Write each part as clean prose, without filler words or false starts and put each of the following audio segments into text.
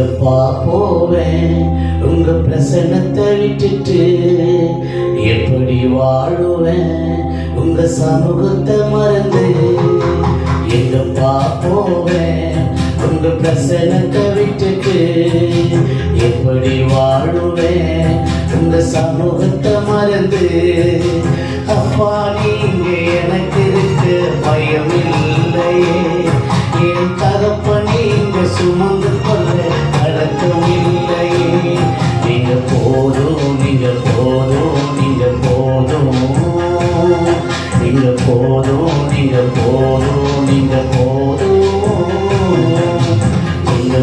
எங்கப்பா போவேன் உங்க பிரசன்னத்தை விட்டுட்டு, எப்படி வாழுவேன் உங்க சமூகத்தை மறந்து. எங்கப்பா போவேன் உங்க பிரசன்னத்தை விட்டுட்டு, எப்படி வாழுவேன் உங்க சமூகத்தை மறந்து. அப்பா நீங்க எனக்கு இருக்கு பயம் இல்லையே, என் தகப்ப நீங்க சுமந்து கொள்ள அடக்கம் இல்லையே. நீங்க போதும், நீங்க போதும், நீங்க போதும், நீங்க போதும், நீங்க போதும், நீங்க போதும். நீங்க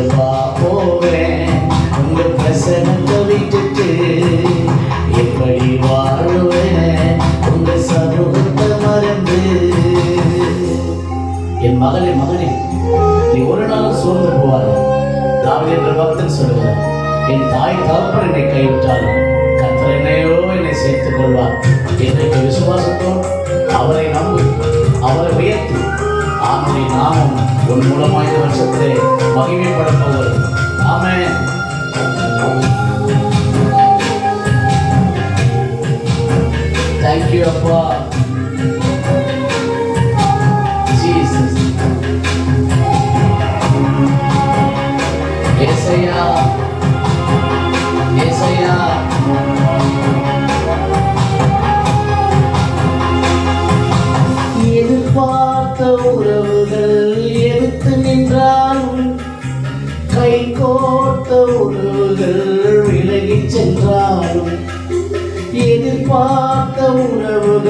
போவேன் உங்க பிரசனத்தை விட்டுட்டு, எப்படி வாழுவேன் உங்க சமூகத்தை மறந்து. என் மகளே மகனே, நீ ஒரு நாள் சோர்ந்து போவார். தாவீது என்ற பக்தன் சொல்லுகிறார், என் தாய் தகப்பன் என்னை கைவிட்டாலும் கர்த்தர் என்னை சேர்த்துக் கொள்வார். இன்றைக்கு விசுவாசத்தோடு அவரை நம்பு, அவரை உயர்த்து. அவருடைய நாமம் உன் மூலமாக இந்த வருஷத்திலே மகிமைப்பட போகிறது. ஆமென். தேங்க்யூ அப்பா. ஜீசஸ். ஏசையா, ஏசையா. எதிர்பார்த்த உறவுகள் எதிர்த்து நின்றாலும், கை கோர்த்த உறவுகள் விலகி சென்றாலும், எதிர்பார்த்த உறவுகள்